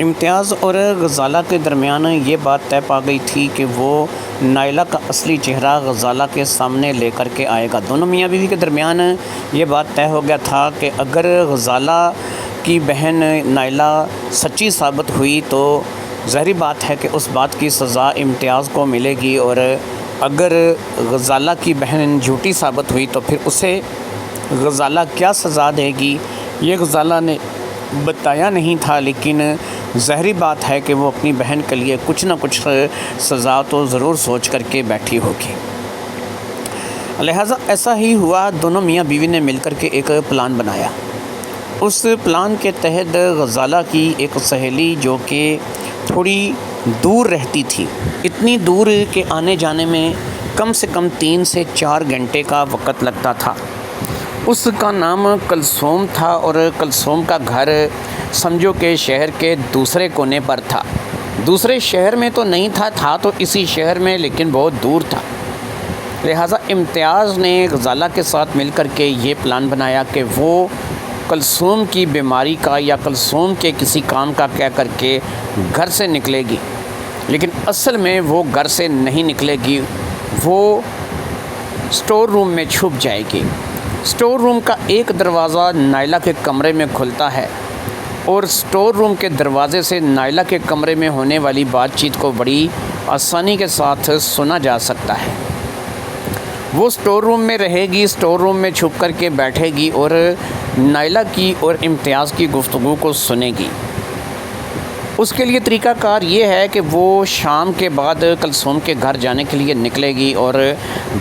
امتیاز اور غزالہ کے درمیان یہ بات طے پا گئی تھی کہ وہ نائلہ کا اصلی چہرہ غزالہ کے سامنے لے کر کے آئے گا۔ دونوں میاں بیوی کے درمیان یہ بات طے ہو گیا تھا کہ اگر غزالہ کی بہن نائلہ سچی ثابت ہوئی تو ظاہری بات ہے کہ اس بات کی سزا امتیاز کو ملے گی، اور اگر غزالہ کی بہن جھوٹی ثابت ہوئی تو پھر اسے غزالہ کیا سزا دے گی یہ غزالہ نے بتایا نہیں تھا، لیکن ظاہری بات ہے کہ وہ اپنی بہن کے لیے کچھ نہ کچھ سزا تو ضرور سوچ کر کے بیٹھی ہوگی۔ لہٰذا ایسا ہی ہوا، دونوں میاں بیوی نے مل کر کے ایک پلان بنایا۔ اس پلان کے تحت غزالہ کی ایک سہیلی جو کہ تھوڑی دور رہتی تھی، اتنی دور کہ آنے جانے میں کم سے کم 3 سے 4 گھنٹے کا وقت لگتا تھا، اس کا نام کلثوم تھا، اور کلثوم کا گھر سمجھو کہ شہر کے دوسرے کونے پر تھا۔ دوسرے شہر میں تو نہیں تھا تو اسی شہر میں، لیکن بہت دور تھا۔ لہٰذا امتیاز نے غزالہ کے ساتھ مل کر کے یہ پلان بنایا کہ وہ کلثوم کی بیماری کا یا کلثوم کے کسی کام کا کہہ کر کے گھر سے نکلے گی، لیکن اصل میں وہ گھر سے نہیں نکلے گی، وہ سٹور روم میں چھپ جائے گی۔ سٹور روم کا ایک دروازہ نائلہ کے کمرے میں کھلتا ہے، اور سٹور روم کے دروازے سے نائلہ کے کمرے میں ہونے والی بات چیت کو بڑی آسانی کے ساتھ سنا جا سکتا ہے۔ وہ سٹور روم میں رہے گی، سٹور روم میں چھپ کر کے بیٹھے گی اور نائلہ کی اور امتیاز کی گفتگو کو سنے گی۔ اس کے لیے طریقہ کار یہ ہے کہ وہ شام کے بعد کلثوم کے گھر جانے کے لیے نکلے گی، اور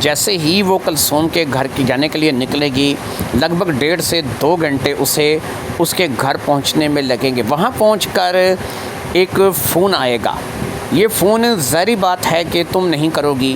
جیسے ہی وہ کلثوم کے گھر جانے کے لیے نکلے گی، لگ بھگ 1.5 سے 2 گھنٹے اسے اس کے گھر پہنچنے میں لگیں گے۔ وہاں پہنچ کر ایک فون آئے گا۔ یہ فون ظاہری بات ہے کہ تم نہیں کرو گی،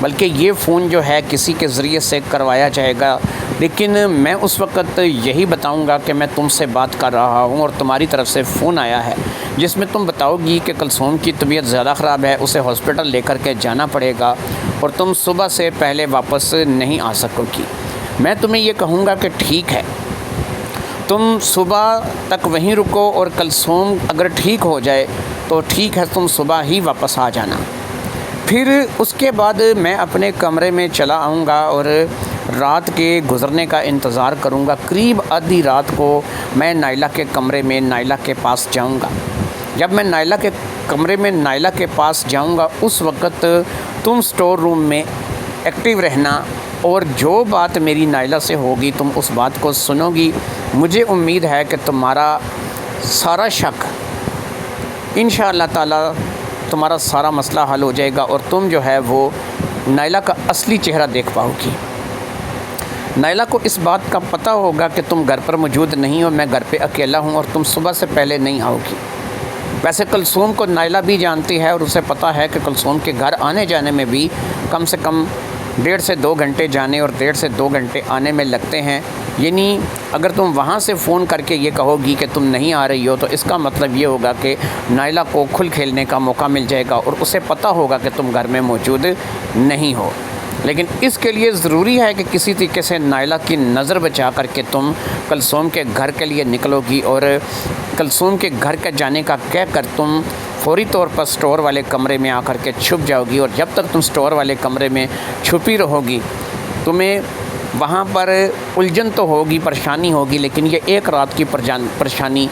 بلکہ یہ فون جو ہے کسی کے ذریعے سے کروایا جائے گا، لیکن میں اس وقت یہی بتاؤں گا کہ میں تم سے بات کر رہا ہوں اور تمہاری طرف سے فون آیا ہے، جس میں تم بتاؤ گی کہ کلثوم کی طبیعت زیادہ خراب ہے، اسے ہاسپٹل لے کر کے جانا پڑے گا، اور تم صبح سے پہلے واپس نہیں آ سکو گی۔ میں تمہیں یہ کہوں گا کہ ٹھیک ہے، تم صبح تک وہیں رکو، اور کلثوم اگر ٹھیک ہو جائے تو ٹھیک ہے، تم صبح ہی واپس آ جانا۔ پھر اس کے بعد میں اپنے کمرے میں چلا آؤں گا اور رات کے گزرنے کا انتظار کروں گا۔ قریب آدھی رات کو میں نائلہ کے کمرے میں نائلہ کے پاس جاؤں گا۔ جب میں نائلہ کے کمرے میں نائلہ کے پاس جاؤں گا، اس وقت تم سٹور روم میں ایکٹیو رہنا، اور جو بات میری نائلہ سے ہوگی تم اس بات کو سنو گی۔ مجھے امید ہے کہ تمہارا سارا شک انشاءاللہ تعالی تمہارا سارا مسئلہ حل ہو جائے گا، اور تم جو ہے وہ نائلہ کا اصلی چہرہ دیکھ پاؤ گی۔ نائلہ کو اس بات کا پتہ ہوگا کہ تم گھر پر موجود نہیں ہو، میں گھر پہ اکیلا ہوں، اور تم صبح سے پہلے نہیں آؤ گی۔ ویسے کلثوم کو نائلہ بھی جانتی ہے، اور اسے پتہ ہے کہ کلثوم کے گھر آنے جانے میں بھی کم سے کم 1.5 سے 2 گھنٹے جانے اور 1.5 سے 2 گھنٹے آنے میں لگتے ہیں۔ یعنی اگر تم وہاں سے فون کر کے یہ کہو گی کہ تم نہیں آ رہی ہو، تو اس کا مطلب یہ ہوگا کہ نائلہ کو کھل کھیلنے کا موقع مل جائے گا، اور اسے پتہ ہوگا کہ تم گھر میں موجود نہیں ہو۔ لیکن اس کے لیے ضروری ہے کہ کسی طریقے سے نائلہ کی نظر بچا کر کے تم کلثوم کے گھر کے لیے نکلو گی، اور کلثوم کے گھر کے جانے کا کہہ کر تم فوری طور پر سٹور والے کمرے میں آ کر کے چھپ جاؤ گی، اور جب تک تم سٹور والے کمرے میں چھپی رہو گی، تمہیں وہاں پر الجھن تو ہوگی، پریشانی ہوگی، لیکن یہ ایک رات کی پریشانی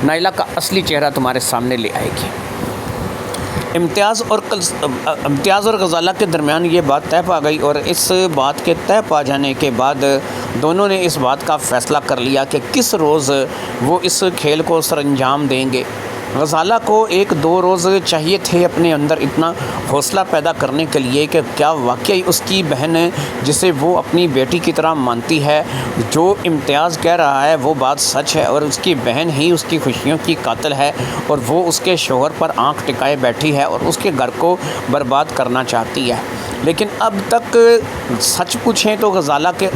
نائلہ کا اصلی چہرہ تمہارے سامنے لے آئے گی۔ امتیاز اور غزالہ کے درمیان یہ بات طے پا گئی، اور اس بات کے طے پا جانے کے بعد دونوں نے اس بات کا فیصلہ کر لیا کہ کس روز وہ اس کھیل کو سر انجام دیں گے۔ غزالہ کو 1-2 روز چاہیے تھے اپنے اندر اتنا حوصلہ پیدا کرنے کے لیے کہ کیا واقعی اس کی بہن جسے وہ اپنی بیٹی کی طرح مانتی ہے، جو امتیاز کہہ رہا ہے وہ بات سچ ہے، اور اس کی بہن ہی اس کی خوشیوں کی قاتل ہے، اور وہ اس کے شوہر پر آنکھ ٹکائے بیٹھی ہے اور اس کے گھر کو برباد کرنا چاہتی ہے۔ لیکن اب تک سچ پوچھیں تو غزالہ کے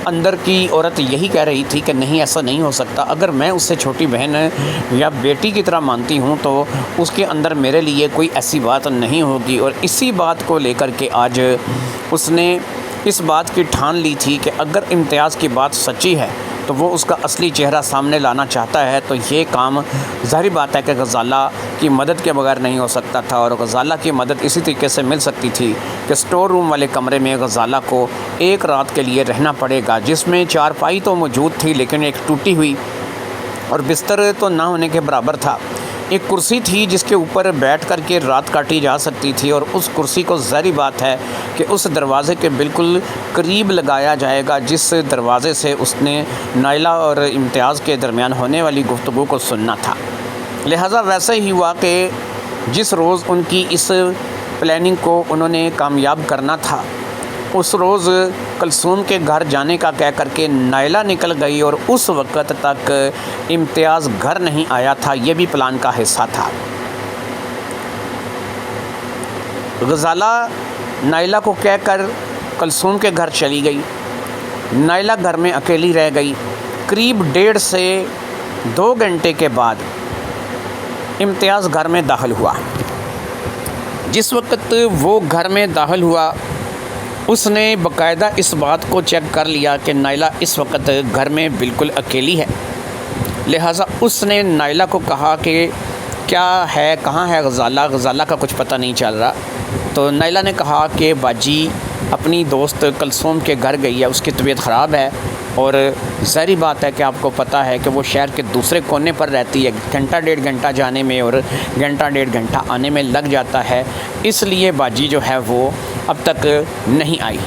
اندر کی عورت یہی کہہ رہی تھی کہ نہیں، ایسا نہیں ہو سکتا، اگر میں اسے چھوٹی بہن یا بیٹی کی طرح مانتی ہوں تو اس کے اندر میرے لیے کوئی ایسی بات نہیں ہوگی، اور اسی بات کو لے کر کے آج اس نے اس بات کی ٹھان لی تھی کہ اگر امتیاز کی بات سچی ہے تو وہ اس کا اصلی چہرہ سامنے لانا چاہتا ہے، تو یہ کام ظاہری بات ہے کہ غزالہ کی مدد کے بغیر نہیں ہو سکتا تھا، اور غزالہ کی مدد اسی طریقے سے مل سکتی تھی کہ سٹور روم والے کمرے میں غزالہ کو ایک رات کے لیے رہنا پڑے گا، جس میں چارپائی تو موجود تھی لیکن ایک ٹوٹی ہوئی، اور بستر تو نہ ہونے کے برابر تھا۔ ایک کرسی تھی جس کے اوپر بیٹھ کر کے رات کاٹی جا سکتی تھی، اور اس کرسی کو ظاہری بات ہے کہ اس دروازے کے بالکل قریب لگایا جائے گا جس دروازے سے اس نے نائلہ اور امتیاز کے درمیان ہونے والی گفتگو کو سننا تھا۔ لہٰذا ویسے ہی ہوا کہ جس روز ان کی اس پلاننگ کو انہوں نے کامیاب کرنا تھا، اس روز کلثوم کے گھر جانے کا کہہ کر کے نائلہ نکل گئی، اور اس وقت تک امتیاز گھر نہیں آیا تھا۔ یہ بھی پلان کا حصہ تھا۔ غزالہ نائلہ کو کہہ کر کلثوم کے گھر چلی گئی۔ نائلہ گھر میں اکیلی رہ گئی۔ قریب 1.5 سے 2 گھنٹے کے بعد امتیاز گھر میں داخل ہوا۔ جس وقت وہ گھر میں داخل ہوا، اس نے باقاعدہ اس بات کو چیک کر لیا کہ نائلہ اس وقت گھر میں بالکل اکیلی ہے، لہٰذا اس نے نائلہ کو کہا کہ کیا ہے، کہاں ہے غزالہ کا کچھ پتہ نہیں چل رہا۔ تو نائلہ نے کہا کہ باجی اپنی دوست کلثوم کے گھر گئی ہے، اس کی طبیعت خراب ہے، اور ظاہری بات ہے کہ آپ کو پتہ ہے کہ وہ شہر کے دوسرے کونے پر رہتی ہے، گھنٹہ 1.5 گھنٹہ جانے میں اور گھنٹہ 1.5 گھنٹہ آنے میں لگ جاتا ہے، اس لیے باجی جو ہے وہ اب تک نہیں آئی۔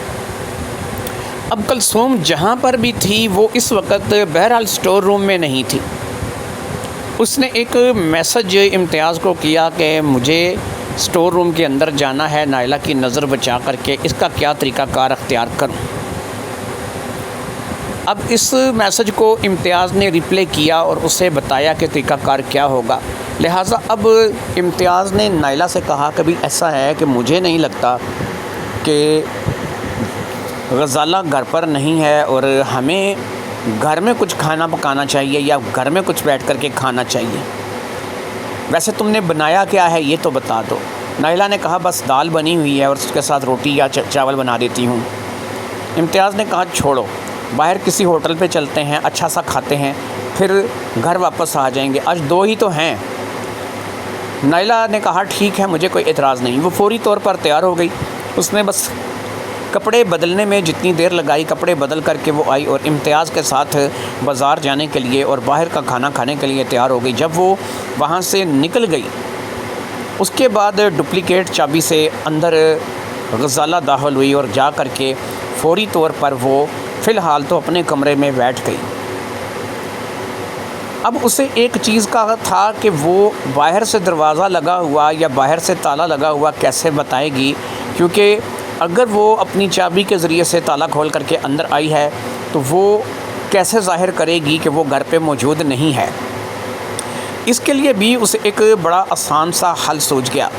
اب کلثوم جہاں پر بھی تھی وہ اس وقت بہرحال سٹور روم میں نہیں تھی۔ اس نے ایک میسج امتیاز کو کیا کہ مجھے سٹور روم کے اندر جانا ہے، نائلہ کی نظر بچا کر کے اس کا کیا طریقہ کار اختیار کروں۔ اب اس میسج کو امتیاز نے ریپلے کیا اور اسے بتایا کہ طریقہ کار کیا ہوگا۔ لہٰذا اب امتیاز نے نائلہ سے کہا کہ بھی ایسا ہے کہ مجھے نہیں لگتا کہ غزالہ گھر پر نہیں ہے، اور ہمیں گھر میں کچھ کھانا پکانا چاہیے یا گھر میں کچھ بیٹھ کر کے کھانا چاہیے۔ ویسے تم نے بنایا کیا ہے یہ تو بتا دو۔ نائلہ نے کہا بس دال بنی ہوئی ہے اور اس کے ساتھ روٹی یا چاول بنا دیتی ہوں۔ امتیاز نے کہا چھوڑو، باہر کسی ہوٹل پہ چلتے ہیں، اچھا سا کھاتے ہیں، پھر گھر واپس آ جائیں گے، آج 2 ہی تو ہیں۔ نائلہ نے کہا ٹھیک ہے، مجھے کوئی اعتراض نہیں۔ وہ فوری طور پر تیار ہو گئی۔ اس نے بس کپڑے بدلنے میں جتنی دیر لگائی، کپڑے بدل کر کے وہ آئی اور امتیاز کے ساتھ بازار جانے کے لیے اور باہر کا کھانا کھانے کے لیے تیار ہو گئی۔ جب وہ وہاں سے نکل گئی، اس کے بعد ڈپلیکیٹ چابی سے اندر غزالہ داخل ہوئی اور جا کر کے فوری طور پر وہ فی الحال تو اپنے کمرے میں بیٹھ گئی۔ اب اسے ایک چیز کا تھا کہ وہ باہر سے دروازہ لگا ہوا یا باہر سے تالا لگا ہوا کیسے بتائے گی، کیونکہ اگر وہ اپنی چابی کے ذریعے سے تالا کھول کر کے اندر آئی ہے تو وہ کیسے ظاہر کرے گی کہ وہ گھر پہ موجود نہیں ہے۔ اس کے لیے بھی اسے ایک بڑا آسان سا حل سوچ گیا۔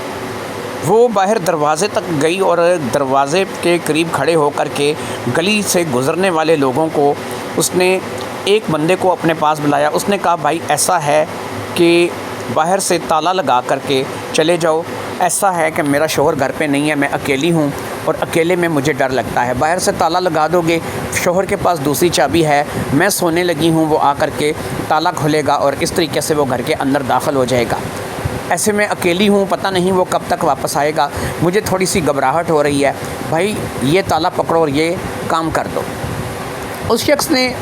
وہ باہر دروازے تک گئی اور دروازے کے قریب کھڑے ہو کر کے گلی سے گزرنے والے لوگوں کو اس نے ایک بندے کو اپنے پاس بلایا۔ اس نے کہا بھائی ایسا ہے کہ باہر سے تالا لگا کر کے چلے جاؤ، ایسا ہے کہ میرا شوہر گھر پہ نہیں ہے، میں اکیلی ہوں اور اکیلے میں مجھے ڈر لگتا ہے، باہر سے تالا لگا دو گے، شوہر کے پاس دوسری چابی ہے، میں سونے لگی ہوں، وہ آ کر کے تالا کھولے گا اور اس طریقے سے وہ گھر کے اندر داخل ہو جائے گا، ایسے میں اکیلی ہوں، پتہ نہیں وہ کب تک واپس آئے گا، مجھے تھوڑی سی گھبراہٹ ہو رہی ہے، بھائی یہ تالا پکڑو اور یہ کام کر دو۔ اس شخص نے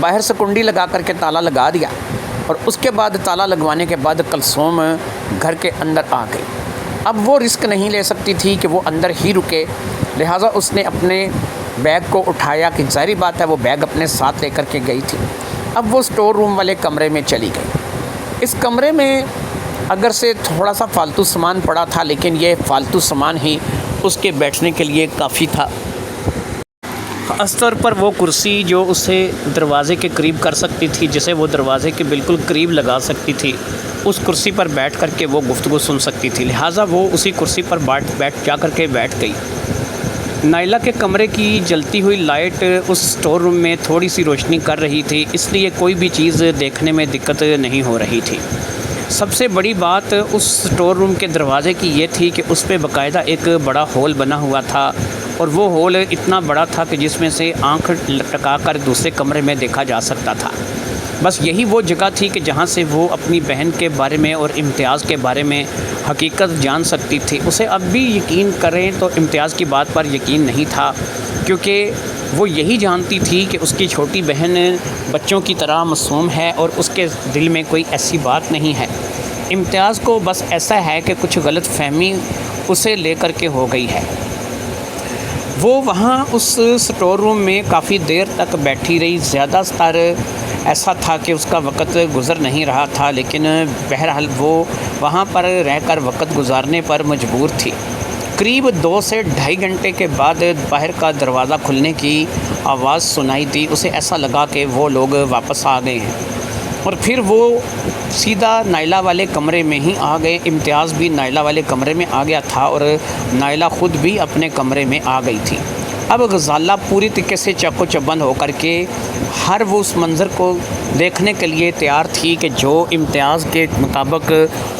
باہر سے کنڈی لگا کر کے تالا لگا دیا اور اس کے بعد تالا لگوانے کے بعد کلثوم گھر کے اندر آ گئی۔ اب وہ رسک نہیں لے سکتی تھی کہ وہ اندر ہی رکے، لہٰذا اس نے اپنے بیگ کو اٹھایا کہ ظاہری بات ہے وہ بیگ اپنے ساتھ لے کر کے گئی تھی۔ اب وہ سٹور روم والے کمرے میں چلی گئی۔ اس کمرے میں اگر سے تھوڑا سا فالتو سامان پڑا تھا، لیکن یہ فالتو سامان ہی اس کے بیٹھنے کے لیے کافی تھا۔ خاص طور پر وہ کرسی جو اسے دروازے کے قریب کر سکتی تھی، جسے وہ دروازے کے بالکل قریب لگا سکتی تھی، اس کرسی پر بیٹھ کر کے وہ گفتگو سن سکتی تھی، لہٰذا وہ اسی کرسی پر جا کر کے بیٹھ گئی۔ نائلہ کے کمرے کی جلتی ہوئی لائٹ اس سٹور روم میں تھوڑی سی روشنی کر رہی تھی، اس لیے کوئی بھی چیز دیکھنے میں دقت نہیں ہو رہی تھی۔ سب سے بڑی بات اس سٹور روم کے دروازے کی یہ تھی کہ اس پہ باقاعدہ ایک بڑا ہول بنا ہوا تھا اور وہ ہول اتنا بڑا تھا کہ جس میں سے آنکھ لٹکا کر دوسرے کمرے میں دیکھا جا سکتا تھا۔ بس یہی وہ جگہ تھی کہ جہاں سے وہ اپنی بہن کے بارے میں اور امتیاز کے بارے میں حقیقت جان سکتی تھی۔ اسے اب بھی یقین کریں تو امتیاز کی بات پر یقین نہیں تھا، کیونکہ وہ یہی جانتی تھی کہ اس کی چھوٹی بہن بچوں کی طرح معصوم ہے اور اس کے دل میں کوئی ایسی بات نہیں ہے۔ امتیاز کو بس ایسا ہے کہ کچھ غلط فہمی اسے لے کر کے ہو گئی ہے۔ وہ وہاں اس سٹور روم میں کافی دیر تک بیٹھی رہی۔ زیادہ تر ایسا تھا کہ اس کا وقت گزر نہیں رہا تھا، لیکن بہرحال وہ وہاں پر رہ کر وقت گزارنے پر مجبور تھی۔ قریب 2 سے 2.5 گھنٹے کے بعد باہر کا دروازہ کھلنے کی آواز سنائی دی۔ اسے ایسا لگا کہ وہ لوگ واپس آ گئے ہیں، اور پھر وہ سیدھا نائلہ والے کمرے میں ہی آ گئے۔ امتیاز بھی نائلہ والے کمرے میں آ گیا تھا اور نائلہ خود بھی اپنے کمرے میں آ گئی تھی۔ اب غزالہ پوری طریقے سے چک و چبند ہو کر کے ہر وہ اس منظر کو دیکھنے کے لیے تیار تھی کہ جو امتیاز کے مطابق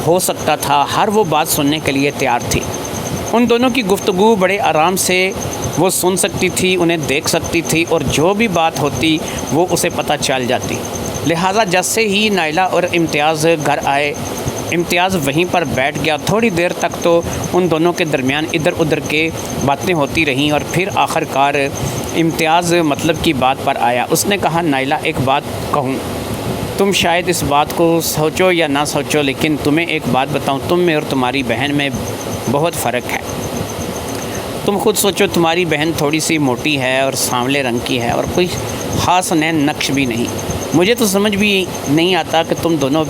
ہو سکتا تھا۔ ہر وہ بات سننے کے لیے تیار تھی۔ ان دونوں کی گفتگو بڑے آرام سے وہ سن سکتی تھی، انہیں دیکھ سکتی تھی، اور جو بھی بات ہوتی وہ اسے پتہ چل جاتی۔ لہٰذا جیسے ہی نائلہ اور امتیاز گھر آئے، امتیاز وہیں پر بیٹھ گیا۔ تھوڑی دیر تک تو ان دونوں کے درمیان ادھر ادھر کے باتیں ہوتی رہیں، اور پھر آخر کار امتیاز مطلب کی بات پر آیا۔ اس نے کہا، نائلہ ایک بات کہوں، تم شاید اس بات کو سوچو یا نہ سوچو، لیکن تمہیں ایک بات بتاؤں، تم میں اور تمہاری بہن میں بہت فرق ہے۔ تم خود سوچو، تمہاری بہن تھوڑی سی موٹی ہے اور سانولے رنگ کی ہے اور کوئی خاص نین نقش بھی نہیں۔ مجھے تو سمجھ بھی نہیں آتا کہ تم دونوں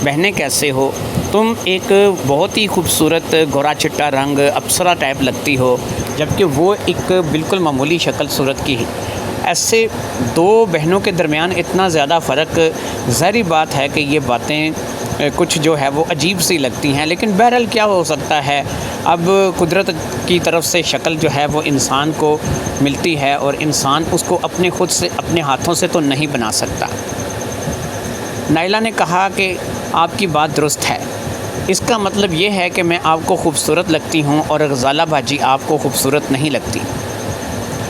بہنیں کیسے ہو۔ تم ایک بہت ہی خوبصورت گورا چٹا رنگ اپسرا ٹائپ لگتی ہو، جبکہ وہ ایک بالکل معمولی شکل صورت کی ہے۔ ایسے 2 بہنوں کے درمیان اتنا زیادہ فرق، ظاہری بات ہے کہ یہ باتیں کچھ جو ہے وہ عجیب سی لگتی ہیں، لیکن بہرحال کیا ہو سکتا ہے۔ اب قدرت کی طرف سے شکل جو ہے وہ انسان کو ملتی ہے، اور انسان اس کو خود سے اپنے ہاتھوں سے تو نہیں بنا سکتا۔ نائلہ نے کہا کہ آپ کی بات درست ہے، اس کا مطلب یہ ہے کہ میں آپ کو خوبصورت لگتی ہوں اور غزالہ باجی آپ کو خوبصورت نہیں لگتی۔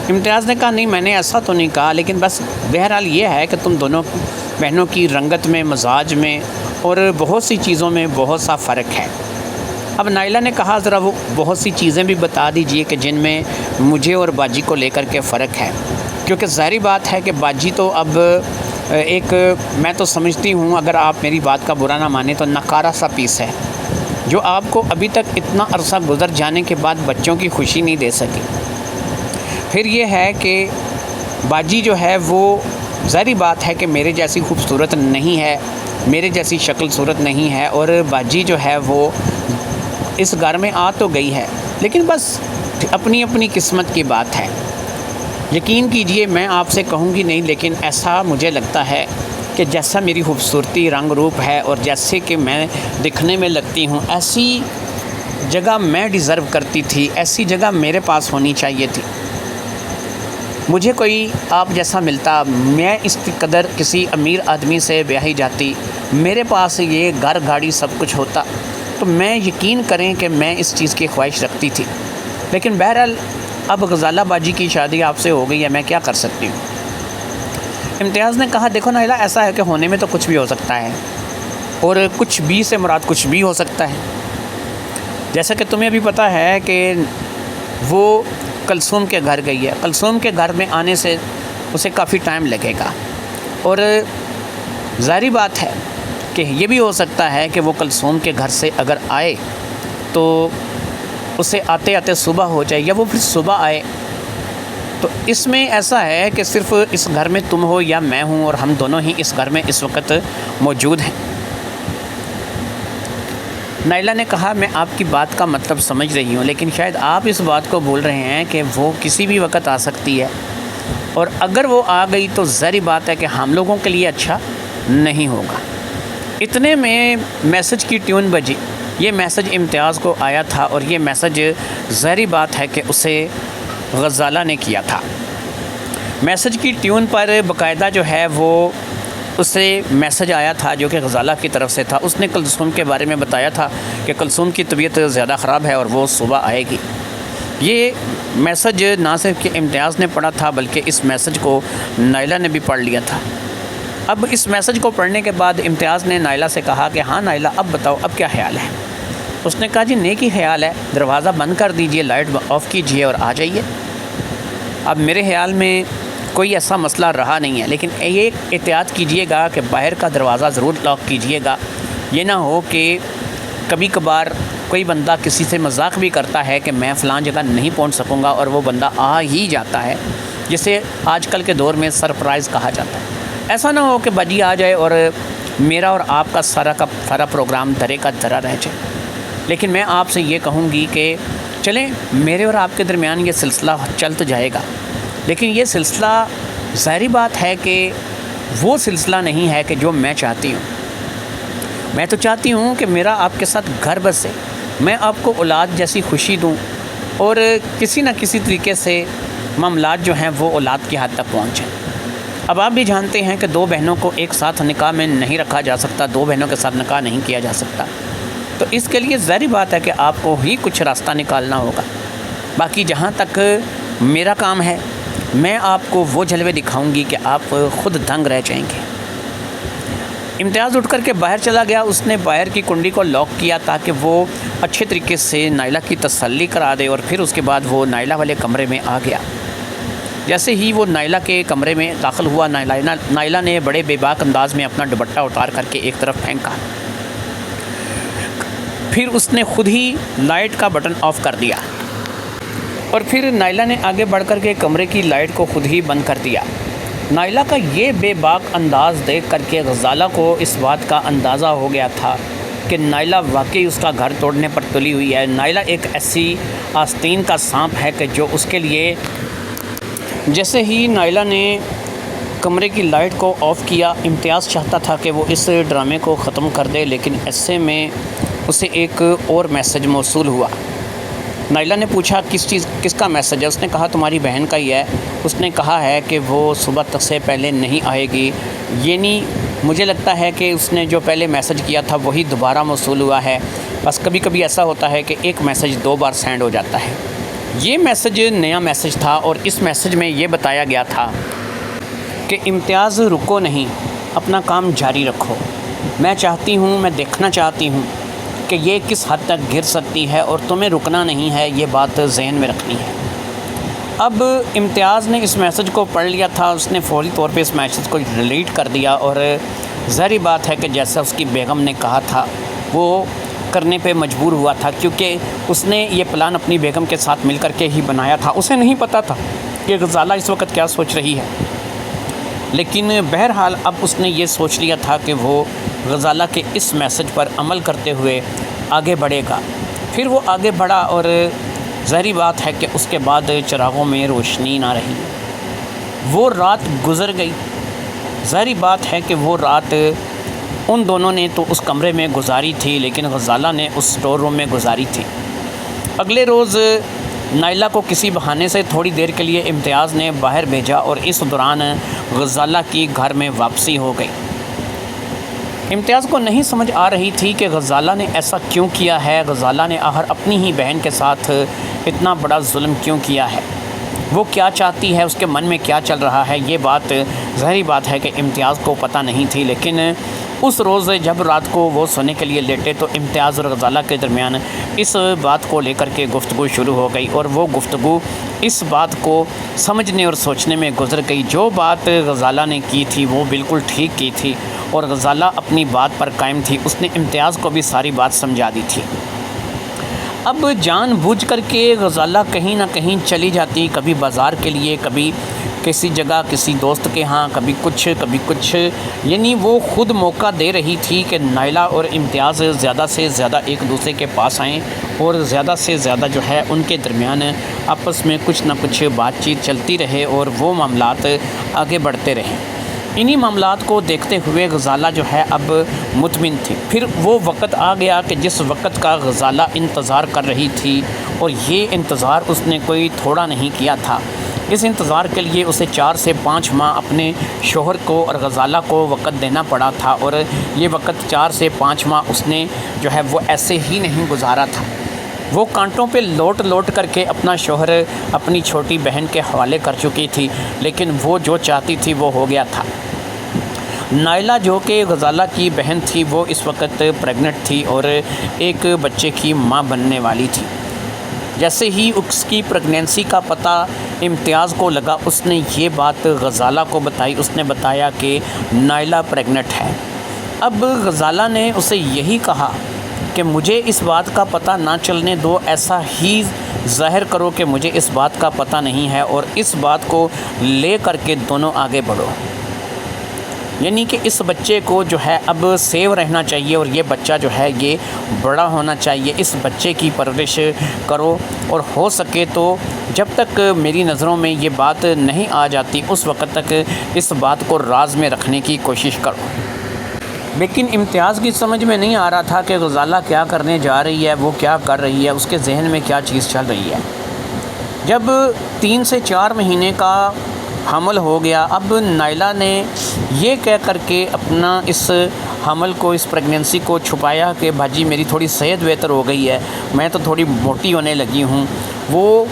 امتیاز نے کہا، نہیں، میں نے ایسا تو نہیں کہا، لیکن بس بہرحال یہ ہے کہ تم دونوں بہنوں کی رنگت میں، مزاج میں اور بہت سی چیزوں میں بہت سا فرق ہے۔ اب نائلہ نے کہا، ذرا وہ بہت سی چیزیں بھی بتا دیجئے کہ جن میں مجھے اور باجی کو لے کر کے فرق ہے، کیونکہ ظاہری بات ہے کہ باجی تو اب ایک، میں تو سمجھتی ہوں، اگر آپ میری بات کا برا نہ مانیں تو نکارا سا پیس ہے، جو آپ کو ابھی تک اتنا عرصہ گزر جانے کے بعد بچوں کی خوشی نہیں دے سکی۔ پھر یہ ہے کہ باجی جو ہے وہ ظاہری بات ہے کہ میرے جیسی خوبصورت نہیں ہے، میرے جیسی شکل صورت نہیں ہے، اور باجی جو ہے وہ اس گھر میں آ تو گئی ہے، لیکن بس اپنی اپنی قسمت کی بات ہے۔ یقین کیجئے، میں آپ سے کہوں گی نہیں، لیکن ایسا مجھے لگتا ہے کہ جیسا میری خوبصورتی رنگ روپ ہے اور جیسے کہ میں دکھنے میں لگتی ہوں، ایسی جگہ میں ڈیزرو کرتی تھی، ایسی جگہ میرے پاس ہونی چاہیے تھی۔ مجھے کوئی آپ جیسا ملتا، میں اس قدر کسی امیر آدمی سے بیاہی جاتی، میرے پاس یہ گھر گاڑی سب کچھ ہوتا، تو میں یقین کریں کہ میں اس چیز کی خواہش رکھتی تھی۔ لیکن بہرحال اب غزالہ باجی کی شادی آپ سے ہو گئی ہے، میں کیا کر سکتی ہوں۔ امتیاز نے کہا، دیکھو نائلہ، ایسا ہے کہ ہونے میں تو کچھ بھی ہو سکتا ہے، اور کچھ بھی سے مراد کچھ بھی ہو سکتا ہے۔ جیسا کہ تمہیں بھی پتہ ہے کہ وہ کلثوم کے گھر گئی ہے، کلثوم کے گھر میں آنے سے اسے کافی ٹائم لگے گا، اور ظاہری بات ہے کہ یہ بھی ہو سکتا ہے کہ وہ کلثوم کے گھر سے اگر آئے تو اسے آتے آتے صبح ہو جائے، یا وہ پھر صبح آئے۔ تو اس میں ایسا ہے کہ صرف اس گھر میں تم ہو یا میں ہوں، اور ہم دونوں ہی اس گھر میں اس وقت موجود ہیں۔ نائلہ نے کہا، میں آپ کی بات کا مطلب سمجھ رہی ہوں، لیکن شاید آپ اس بات کو بول رہے ہیں کہ وہ کسی بھی وقت آ سکتی ہے، اور اگر وہ آ گئی تو ظاہری بات ہے کہ ہم لوگوں کے لیے اچھا نہیں ہوگا۔ اتنے میں میسج کی ٹیون بجی۔ یہ میسج امتیاز کو آیا تھا، اور یہ میسج ظاہری بات ہے کہ اسے غزالہ نے کیا تھا۔ میسج کی ٹیون پر باقاعدہ جو ہے وہ اسے میسج آیا تھا جو کہ غزالہ کی طرف سے تھا۔ اس نے کلثوم کے بارے میں بتایا تھا کہ کلثوم کی طبیعت زیادہ خراب ہے اور وہ صبح آئے گی۔ یہ میسج نہ صرف کہ امتیاز نے پڑھا تھا بلکہ اس میسج کو نائلہ نے بھی پڑھ لیا تھا۔ اب اس میسج کو پڑھنے کے بعد امتیاز نے نائلہ سے کہا کہ ہاں نائلہ اب بتاؤ اب کیا خیال ہے؟ اس نے کہا جی نیک ہی خیال ہے، دروازہ بند کر دیجئے، لائٹ آف کیجئے اور آ جائیے۔ اب میرے خیال میں کوئی ایسا مسئلہ رہا نہیں ہے، لیکن یہ احتیاط کیجئے گا کہ باہر کا دروازہ ضرور لاک کیجئے گا، یہ نہ ہو کہ کبھی کبھار کوئی بندہ کسی سے مذاق بھی کرتا ہے کہ میں فلاں جگہ نہیں پہنچ سکوں گا اور وہ بندہ آ ہی جاتا ہے، جسے آج کل کے دور میں سرپرائز کہا جاتا ہے۔ ایسا نہ ہو کہ بجی آ جائے اور میرا اور آپ کا سارا پروگرام درے کا درا رہ جائے۔ لیکن میں آپ سے یہ کہوں گی کہ چلیں میرے اور آپ کے درمیان یہ سلسلہ چل تو جائے گا، لیکن یہ سلسلہ ظاہری بات ہے کہ وہ سلسلہ نہیں ہے کہ جو میں چاہتی ہوں۔ میں تو چاہتی ہوں کہ میرا آپ کے ساتھ گھر بسے، میں آپ کو اولاد جیسی خوشی دوں اور کسی نہ کسی طریقے سے معاملات جو ہیں وہ اولاد کی حد تک پہنچیں۔ اب آپ بھی جانتے ہیں کہ دو بہنوں کو ایک ساتھ نکاح میں نہیں رکھا جا سکتا، دو بہنوں کے ساتھ نکاح نہیں کیا جا سکتا، تو اس کے لیے ظاہری بات ہے کہ آپ کو ہی کچھ راستہ نکالنا ہوگا۔ باقی جہاں تک میرا کام ہے میں آپ کو وہ جلوے دکھاؤں گی کہ آپ خود دنگ رہ جائیں گے۔ امتیاز اٹھ کر کے باہر چلا گیا، اس نے باہر کی کنڈی کو لاک کیا تاکہ وہ اچھے طریقے سے نائلہ کی تسلی کرا دے، اور پھر اس کے بعد وہ نائلہ والے کمرے میں آ گیا۔ جیسے ہی وہ نائلہ کے کمرے میں داخل ہوا، نائلہ نے بڑے بے باک انداز میں اپنا دوپٹہ اتار کر کے ایک طرف پھینکا، پھر اس نے خود ہی لائٹ کا بٹن آف کر دیا، اور پھر نائلہ نے آگے بڑھ کر کے کمرے کی لائٹ کو خود ہی بند کر دیا۔ نائلہ کا یہ بے باک انداز دیکھ کر کے غزالہ کو اس بات کا اندازہ ہو گیا تھا کہ نائلہ واقعی اس کا گھر توڑنے پر تلی ہوئی ہے۔ نائلہ ایک ایسی آستین کا سانپ ہے کہ جو اس کے لیے، جیسے ہی نائلہ نے کمرے کی لائٹ کو آف کیا، امتیاز چاہتا تھا کہ وہ اس ڈرامے کو ختم کر دے، لیکن ایسے میں اسے ایک اور میسج موصول ہوا۔ نائلہ نے پوچھا کس کا میسج ہے؟ اس نے کہا تمہاری بہن کا ہی ہے۔ اس نے کہا ہے کہ وہ صبح تک سے پہلے نہیں آئے گی، یعنی مجھے لگتا ہے کہ اس نے جو پہلے میسج کیا تھا وہی دوبارہ موصول ہوا ہے، بس کبھی کبھی ایسا ہوتا ہے کہ ایک میسج دو بار سینڈ ہو جاتا ہے۔ یہ میسج نیا میسج تھا، اور اس میسج میں یہ بتایا گیا تھا کہ امتیاز رکو نہیں، اپنا کام جاری رکھو، میں چاہتی ہوں، میں دیکھنا چاہتی ہوں کہ یہ کس حد تک گر سکتی ہے، اور تمہیں رکنا نہیں ہے، یہ بات ذہن میں رکھنی ہے۔ اب امتیاز نے اس میسج کو پڑھ لیا تھا، اس نے فوری طور پہ اس میسج کو ڈیلیٹ کر دیا، اور ظاہری بات ہے کہ جیسا اس کی بیگم نے کہا تھا وہ کرنے پہ مجبور ہوا تھا، کیونکہ اس نے یہ پلان اپنی بیگم کے ساتھ مل کر کے ہی بنایا تھا۔ اسے نہیں پتہ تھا کہ غزالہ اس وقت کیا سوچ رہی ہے، لیکن بہرحال اب اس نے یہ سوچ لیا تھا کہ وہ غزالہ کے اس میسج پر عمل کرتے ہوئے آگے بڑھے گا۔ پھر وہ آگے بڑھا، اور ظاہری بات ہے کہ اس کے بعد چراغوں میں روشنی نہ رہی، وہ رات گزر گئی۔ ظاہری بات ہے کہ وہ رات ان دونوں نے تو اس کمرے میں گزاری تھی، لیکن غزالہ نے اس اسٹور روم میں گزاری تھی۔ اگلے روز نائلہ کو کسی بہانے سے تھوڑی دیر کے لیے امتیاز نے باہر بھیجا، اور اس دوران غزالہ کی گھر میں واپسی ہو گئی۔ امتیاز کو نہیں سمجھ آ رہی تھی کہ غزالہ نے ایسا کیوں کیا ہے، غزالہ نے آخر اپنی ہی بہن کے ساتھ اتنا بڑا ظلم کیوں کیا ہے، وہ کیا چاہتی ہے، اس کے من میں کیا چل رہا ہے، یہ بات ظاہری بات ہے کہ امتیاز کو پتہ نہیں تھی۔ لیکن اس روز جب رات کو وہ سونے کے لیے لیٹے تو امتیاز اور غزالہ کے درمیان اس بات کو لے کر کے گفتگو شروع ہو گئی، اور وہ گفتگو اس بات کو سمجھنے اور سوچنے میں گزر گئی۔ جو بات غزالہ نے کی تھی وہ بالکل ٹھیک کی تھی، اور غزالہ اپنی بات پر قائم تھی، اس نے امتیاز کو بھی ساری بات سمجھا دی تھی۔ اب جان بوجھ کر کے غزالہ کہیں نہ کہیں چلی جاتی، کبھی بازار کے لیے، کبھی کسی جگہ کسی دوست کے ہاں، کبھی کچھ، یعنی وہ خود موقع دے رہی تھی کہ نائلہ اور امتیاز زیادہ سے زیادہ ایک دوسرے کے پاس آئیں، اور زیادہ سے زیادہ جو ہے ان کے درمیان آپس میں کچھ نہ کچھ بات چیت چلتی رہے، اور وہ معاملات آگے بڑھتے رہیں۔ انہی معاملات کو دیکھتے ہوئے غزالہ جو ہے اب مطمئن تھی۔ پھر وہ وقت آ گیا کہ جس وقت کا غزالہ انتظار کر رہی تھی، اور یہ انتظار اس نے کوئی تھوڑا نہیں کیا تھا۔ اس انتظار کے لیے اسے 4 سے 5 ماہ اپنے شوہر کو اور غزالہ کو وقت دینا پڑا تھا، اور یہ وقت 4 سے 5 ماہ اس نے جو ہے وہ ایسے ہی نہیں گزارا تھا۔ وہ کانٹوں پہ لوٹ لوٹ کر کے اپنا شوہر اپنی چھوٹی بہن کے حوالے کر چکی تھی، لیکن وہ جو چاہتی تھی وہ ہو گیا تھا۔ نائلہ جو کہ غزالہ کی بہن تھی، وہ اس وقت پریگننٹ تھی اور ایک بچے کی ماں بننے والی تھی۔ جیسے ہی اس کی پریگنینسی کا پتہ امتیاز کو لگا، اس نے یہ بات غزالہ کو بتائی۔ اس نے بتایا کہ نائلہ پریگننٹ ہے۔ اب غزالہ نے اسے یہی کہا کہ مجھے اس بات کا پتہ نہ چلنے دو، ایسا ہی ظاہر کرو کہ مجھے اس بات کا پتہ نہیں ہے اور اس بات کو لے کر کے دونوں آگے بڑھو۔ یعنی کہ اس بچے کو جو ہے اب سیو رہنا چاہیے اور یہ بچہ جو ہے یہ بڑا ہونا چاہیے۔ اس بچے کی پرورش کرو اور ہو سکے تو جب تک میری نظروں میں یہ بات نہیں آ جاتی اس وقت تک اس بات کو راز میں رکھنے کی کوشش کرو۔ لیکن امتیاز کی سمجھ میں نہیں آ رہا تھا کہ غزالہ کیا کرنے جا رہی ہے، وہ کیا کر رہی ہے، اس کے ذہن میں کیا چیز چل رہی ہے۔ جب 3 سے 4 مہینے کا حمل ہو گیا، اب نائلہ نے یہ کہہ کر کے اپنا اس حمل کو، اس پریگننسی کو چھپایا کہ بھاجی میری تھوڑی صحت بہتر ہو گئی ہے، میں تو تھوڑی موٹی ہونے لگی ہوں۔ وہ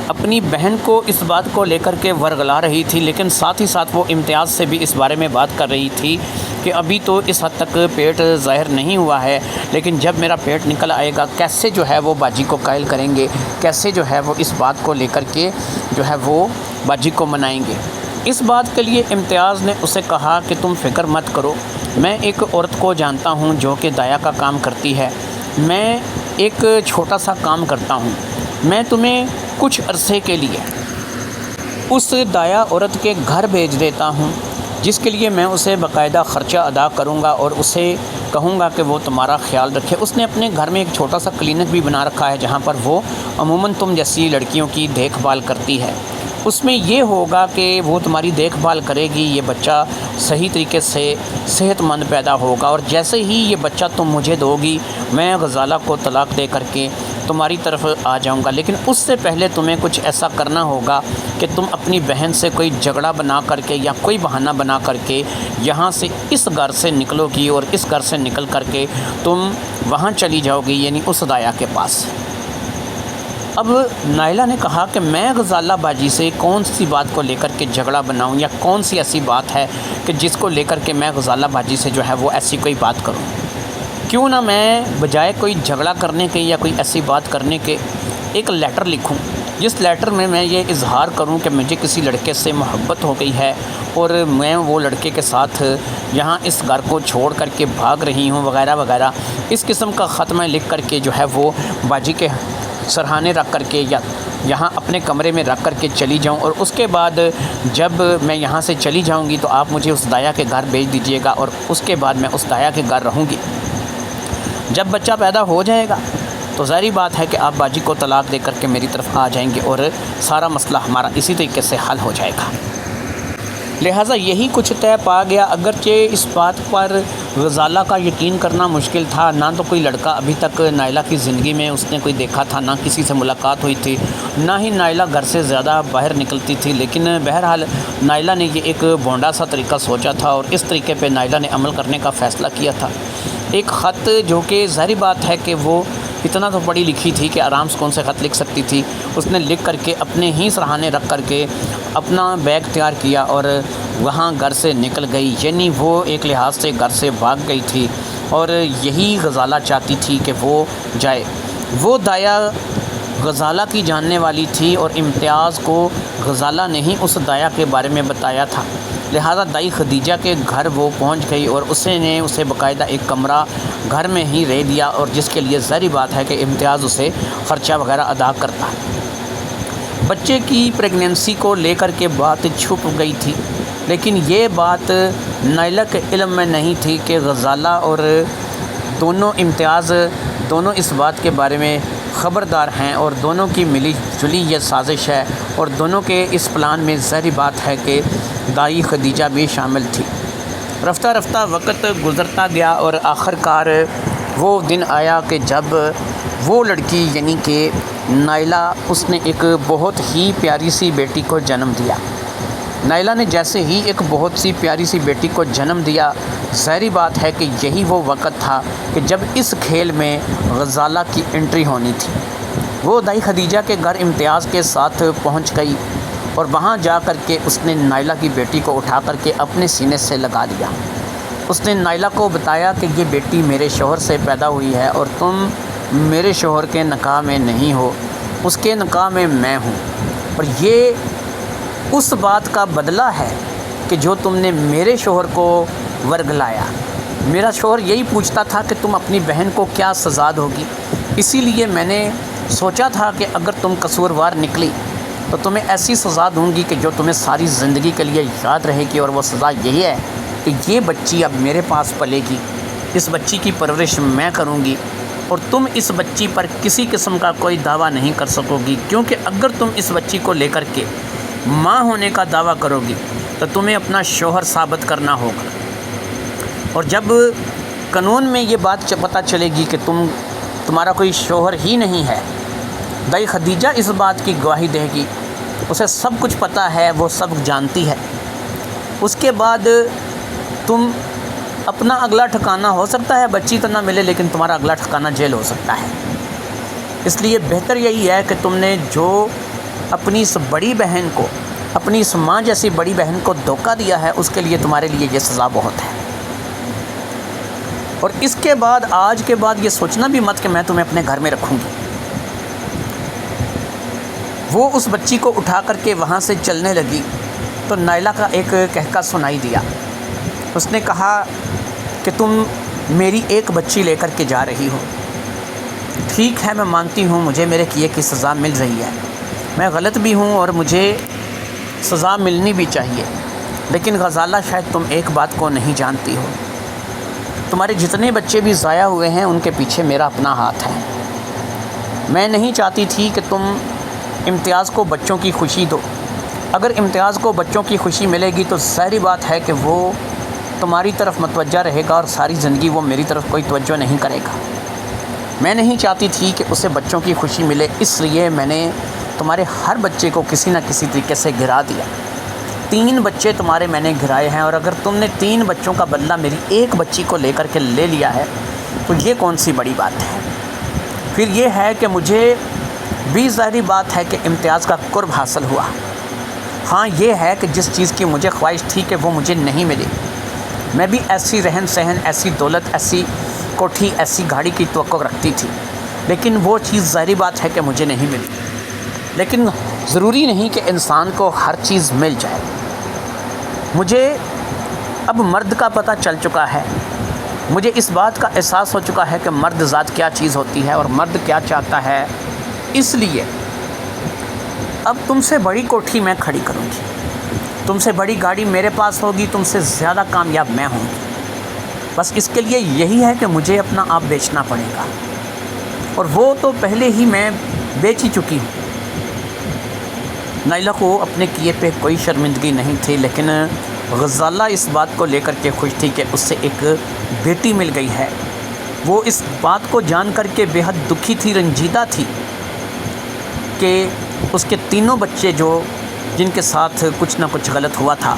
اپنی بہن کو اس بات کو لے کر کے ورغلا رہی تھی، لیکن ساتھ ہی ساتھ وہ امتیاز سے بھی اس بارے میں بات کر رہی تھی کہ ابھی تو اس حد تک پیٹ ظاہر نہیں ہوا ہے، لیکن جب میرا پیٹ نکل آئے گا کیسے جو ہے وہ باجی کو قائل کریں گے، کیسے جو ہے وہ اس بات کو لے کر کے جو ہے وہ باجی کو منائیں گے۔ اس بات کے لیے امتیاز نے اسے کہا کہ تم فکر مت کرو، میں ایک عورت کو جانتا ہوں جو کہ دایا کا کام کرتی ہے، میں ایک چھوٹا سا کام کرتا ہوں، میں تمہیں کچھ عرصے کے لیے اس دایا عورت کے گھر بھیج دیتا ہوں، جس کے لیے میں اسے باقاعدہ خرچہ ادا کروں گا اور اسے کہوں گا کہ وہ تمہارا خیال رکھے۔ اس نے اپنے گھر میں ایک چھوٹا سا کلینک بھی بنا رکھا ہے جہاں پر وہ عموماً تم جیسی لڑکیوں کی دیکھ بھال کرتی ہے۔ اس میں یہ ہوگا کہ وہ تمہاری دیکھ بھال کرے گی، یہ بچہ صحیح طریقے سے صحت مند پیدا ہوگا، اور جیسے ہی یہ بچہ تم مجھے دو گی میں غزالہ کو طلاق دے کر کے تمہاری طرف آ جاؤں گا۔ لیکن اس سے پہلے تمہیں کچھ ایسا کرنا ہوگا کہ تم اپنی بہن سے کوئی جھگڑا بنا کر کے یا کوئی بہانہ بنا کر کے یہاں سے اس گھر سے نکلو گی، اور اس گھر سے نکل کر کے تم وہاں چلی جاؤ گی، یعنی اس دایا کے پاس۔ اب نائلہ نے کہا کہ میں غزالہ باجی سے کون سی بات کو لے کر کے جھگڑا بناؤں، یا کون سی ایسی بات ہے کہ جس کو لے کر کے میں غزالہ باجی سے جو ہے وہ ایسی کوئی بات کروں؟ کیوں نہ میں بجائے کوئی جھگڑا کرنے کے یا کوئی ایسی بات کرنے کے ایک لیٹر لکھوں، جس لیٹر میں میں یہ اظہار کروں کہ مجھے کسی لڑکے سے محبت ہو گئی ہے اور میں وہ لڑکے کے ساتھ یہاں اس گھر کو چھوڑ کر کے بھاگ رہی ہوں، وغیرہ وغیرہ۔ اس قسم کا خط میں لکھ کر کے جو ہے وہ باجی کے سرہانے رکھ کر کے یا یہاں اپنے کمرے میں رکھ کر کے چلی جاؤں، اور اس کے بعد جب میں یہاں سے چلی جاؤں گی تو آپ مجھے اس دایا کے گھر بھیج دیجیے گا، اور اس کے بعد میں اس دایا کے گھر رہوں گی۔ جب بچہ پیدا ہو جائے گا تو ظاہری بات ہے کہ آپ باجی کو طلاق دے کر کے میری طرف آ جائیں گے اور سارا مسئلہ ہمارا اسی طریقے سے حل ہو جائے گا۔ لہٰذا یہی کچھ طے پا گیا، اگرچہ اس بات پر غزالہ کا یقین کرنا مشکل تھا، نہ تو کوئی لڑکا ابھی تک نائلہ کی زندگی میں اس نے کوئی دیکھا تھا، نہ کسی سے ملاقات ہوئی تھی، نہ ہی نائلہ گھر سے زیادہ باہر نکلتی تھی، لیکن بہرحال نائلہ نے یہ ایک بونڈا سا طریقہ سوچا تھا اور اس طریقے پہ نائلہ نے عمل کرنے کا فیصلہ کیا تھا۔ ایک خط جو کہ ظاہری بات ہے کہ وہ اتنا تو پڑھی لکھی تھی کہ آرام سے کون سے خط لکھ سکتی تھی، اس نے لکھ کر کے اپنے ہی سرہانے رکھ کر کے اپنا بیگ تیار کیا اور وہاں گھر سے نکل گئی، یعنی وہ ایک لحاظ سے گھر سے بھاگ گئی تھی، اور یہی غزالہ چاہتی تھی کہ وہ جائے۔ وہ دایا غزالہ کی جاننے والی تھی اور امتیاز کو غزالہ نے ہی اس دایا کے بارے میں بتایا تھا، لہذا دائی خدیجہ کے گھر وہ پہنچ گئی اور اسے باقاعدہ ایک کمرہ گھر میں ہی رہ دیا، اور جس کے لیے ظاہری بات ہے کہ امتیاز اسے خرچہ وغیرہ ادا کرتا۔ بچے کی پریگننسی کو لے کر کے بات چھپ گئی تھی، لیکن یہ بات نائلہ کے علم میں نہیں تھی کہ غزالہ اور امتیاز دونوں اس بات کے بارے میں خبردار ہیں، اور دونوں کی ملی جلی یہ سازش ہے، اور دونوں کے اس پلان میں ظاہری بات ہے کہ دائی خدیجہ بھی شامل تھی۔ رفتہ رفتہ وقت گزرتا گیا اور آخر کار وہ دن آیا کہ جب وہ لڑکی یعنی کہ نائلہ، اس نے ایک بہت ہی پیاری سی بیٹی کو جنم دیا۔ نائلہ نے جیسے ہی ایک بہت سی پیاری سی بیٹی کو جنم دیا، ظاہری بات ہے کہ یہی وہ وقت تھا کہ جب اس کھیل میں غزالہ کی انٹری ہونی تھی۔ وہ دائی خدیجہ کے گھر امتیاز کے ساتھ پہنچ گئی اور وہاں جا کر کے اس نے نائلہ کی بیٹی کو اٹھا کر کے اپنے سینے سے لگا لیا۔ اس نے نائلہ کو بتایا کہ یہ بیٹی میرے شوہر سے پیدا ہوئی ہے اور تم میرے شوہر کے نکاح میں نہیں ہو، اس کے نکاح میں ہوں، اور یہ اس بات کا بدلہ ہے کہ جو تم نے میرے شوہر کو ورگلایا۔ میرا شوہر یہی پوچھتا تھا کہ تم اپنی بہن کو کیا سزا ہوگی، اسی لیے میں نے سوچا تھا کہ اگر تم قصوروار نکلی تو تمہیں ایسی سزا دوں گی کہ جو تمہیں ساری زندگی کے لیے یاد رہے گی، اور وہ سزا یہی ہے کہ یہ بچی اب میرے پاس پلے گی، اس بچی کی پرورش میں کروں گی، اور تم اس بچی پر کسی قسم کا کوئی دعویٰ نہیں کر سکو گی، کیونکہ اگر تم اس بچی کو لے کر کے ماں ہونے کا دعویٰ کرو گی تو تمہیں اپنا شوہر ثابت کرنا ہوگا، اور جب قانون میں یہ بات پتہ چلے گی کہ تمہارا کوئی شوہر ہی نہیں ہے، دائی خدیجہ اس بات کی گواہی دے گی، اسے سب کچھ پتہ ہے، وہ سب جانتی ہے، اس کے بعد تم اپنا اگلا ٹھکانہ ہو سکتا ہے بچی تو نہ ملے، لیکن تمہارا اگلا ٹھکانہ جیل ہو سکتا ہے۔ اس لیے بہتر یہی ہے کہ تم نے جو اپنی اس بڑی بہن کو، اپنی اس ماں جیسی بڑی بہن کو دھوکہ دیا ہے، اس کے لیے تمہارے لیے یہ سزا بہت ہے، اور اس کے بعد آج کے بعد یہ سوچنا بھی مت کہ میں تمہیں اپنے گھر میں رکھوں گی۔ وہ اس بچی کو اٹھا کر کے وہاں سے چلنے لگی تو نائلہ کا ایک کہکا سنائی دیا۔ اس نے کہا کہ تم میری ایک بچی لے کر کے جا رہی ہو، ٹھیک ہے میں مانتی ہوں مجھے میرے کیے کی سزا مل رہی ہے، میں غلط بھی ہوں اور مجھے سزا ملنی بھی چاہیے، لیکن غزالہ شاید تم ایک بات کو نہیں جانتی ہو، تمہارے جتنے بچے بھی ضائع ہوئے ہیں ان کے پیچھے میرا اپنا ہاتھ ہے۔ میں نہیں چاہتی تھی کہ تم امتیاز کو بچوں کی خوشی دو، اگر امتیاز کو بچوں کی خوشی ملے گی تو ظاہری بات ہے کہ وہ تمہاری طرف متوجہ رہے گا اور ساری زندگی وہ میری طرف کوئی توجہ نہیں کرے گا۔ میں نہیں چاہتی تھی کہ اسے بچوں کی خوشی ملے، اس لیے میں نے تمہارے ہر بچے کو کسی نہ کسی طریقے سے گرا دیا۔ 3 بچے تمہارے میں نے گرائے ہیں، اور اگر تم نے 3 بچوں کا بدلہ میری ایک بچی کو لے کر کے لے لیا ہے تو یہ کون سی بڑی بات ہے؟ پھر یہ ہے کہ مجھے بھی ظاہری بات ہے کہ امتیاز کا قرب حاصل ہوا۔ ہاں یہ ہے کہ جس چیز کی مجھے خواہش تھی کہ وہ مجھے نہیں ملی، میں بھی ایسی رہن سہن، ایسی دولت، ایسی کوٹھی، ایسی گاڑی کی توقع رکھتی تھی، لیکن وہ چیز ظاہری بات ہے کہ مجھے نہیں ملی۔ لیکن ضروری نہیں کہ انسان کو ہر چیز مل جائے۔ مجھے اب مرد کا پتہ چل چکا ہے، مجھے اس بات کا احساس ہو چکا ہے کہ مرد ذات کیا چیز ہوتی ہے اور مرد کیا چاہتا ہے، اس لیے اب تم سے بڑی کوٹھی میں کھڑی کروں گی، تم سے بڑی گاڑی میرے پاس ہوگی، تم سے زیادہ کامیاب میں ہوں گی، بس اس کے لیے یہی ہے کہ مجھے اپنا آپ بیچنا پڑے گا، اور وہ تو پہلے ہی میں بیچ ہی چکی ہوں۔ نائلہ کو اپنے کیے پہ کوئی شرمندگی نہیں تھی، لیکن غزالہ اس بات کو لے کر کے خوش تھی کہ اس سے ایک بیٹی مل گئی ہے۔ وہ اس بات کو جان کر کے بے حد دکھی تھی، رنجیدہ تھی کہ اس کے 3 بچے جن کے ساتھ کچھ نہ کچھ غلط ہوا تھا،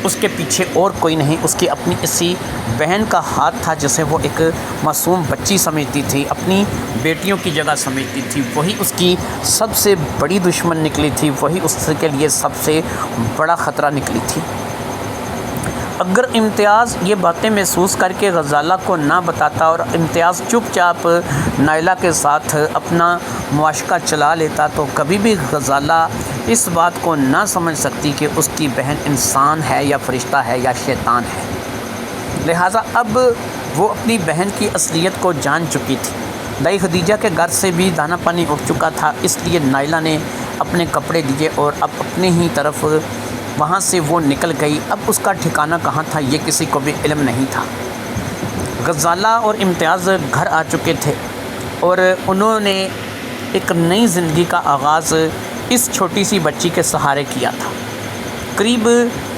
اس کے پیچھے اور کوئی نہیں، اس کی اپنی اسی بہن کا ہاتھ تھا جسے وہ ایک معصوم بچی سمجھتی تھی، اپنی بیٹیوں کی جگہ سمجھتی تھی، وہی اس کی سب سے بڑی دشمن نکلی تھی، وہی اس کے لیے سب سے بڑا خطرہ نکلی تھی۔ اگر امتیاز یہ باتیں محسوس کر کے غزالہ کو نہ بتاتا اور امتیاز چپ چاپ نائلہ کے ساتھ اپنا معاشقہ چلا لیتا تو کبھی بھی غزالہ اس بات کو نہ سمجھ سکتی کہ اس کی بہن انسان ہے یا فرشتہ ہے یا شیطان ہے۔ لہٰذا اب وہ اپنی بہن کی اصلیت کو جان چکی تھی۔ دائی خدیجہ کے گھر سے بھی دانہ پانی اٹھ چکا تھا، اس لیے نائلہ نے اپنے کپڑے دیے اور اب اپنے ہی طرف وہاں سے وہ نکل گئی۔ اب اس کا ٹھکانہ کہاں تھا یہ کسی کو بھی علم نہیں تھا۔ غزالہ اور امتیاز گھر آ چکے تھے اور انہوں نے ایک نئی زندگی کا آغاز اس چھوٹی سی بچی کے سہارے کیا تھا۔ قریب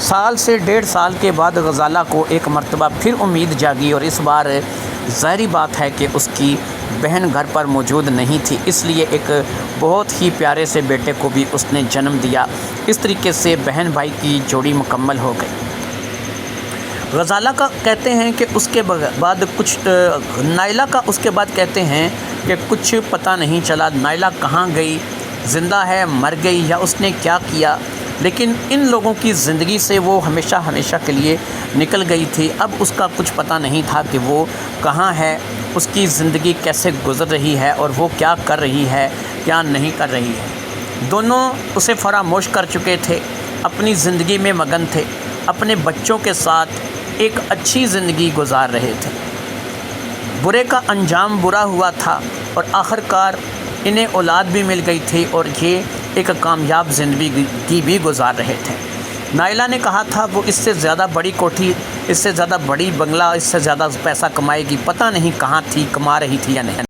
1 سے 1.5 سال کے بعد غزالہ کو ایک مرتبہ پھر امید جاگی، اور اس بار ظاہری بات ہے کہ اس کی بہن گھر پر موجود نہیں تھی، اس لیے ایک بہت ہی پیارے سے بیٹے کو بھی اس نے جنم دیا۔ اس طریقے سے بہن بھائی کی جوڑی مکمل ہو گئی۔ غزالہ کا کہتے ہیں کہ اس کے بعد نائلہ کا اس کے بعد کہتے ہیں کہ کچھ پتہ نہیں چلا نائلہ کہاں گئی، زندہ ہے، مر گئی یا اس نے کیا کیا، لیکن ان لوگوں کی زندگی سے وہ ہمیشہ کے لیے نکل گئی تھی۔ اب اس کا کچھ پتہ نہیں تھا کہ وہ کہاں ہے، اس کی زندگی کیسے گزر رہی ہے اور وہ کیا کر رہی ہے، کیا نہیں کر رہی ہے۔ دونوں اسے فراموش کر چکے تھے، اپنی زندگی میں مگن تھے، اپنے بچوں کے ساتھ ایک اچھی زندگی گزار رہے تھے۔ برے کا انجام برا ہوا تھا اور آخرکار انہیں اولاد بھی مل گئی تھی اور یہ ایک کامیاب زندگی بھی گزار رہے تھے۔ نائلہ نے کہا تھا وہ اس سے زیادہ بڑی کوٹھی، اس سے زیادہ بڑی بنگلہ، اس سے زیادہ پیسہ کمائے گی، پتہ نہیں کہاں تھی، کما رہی تھی یا نہیں۔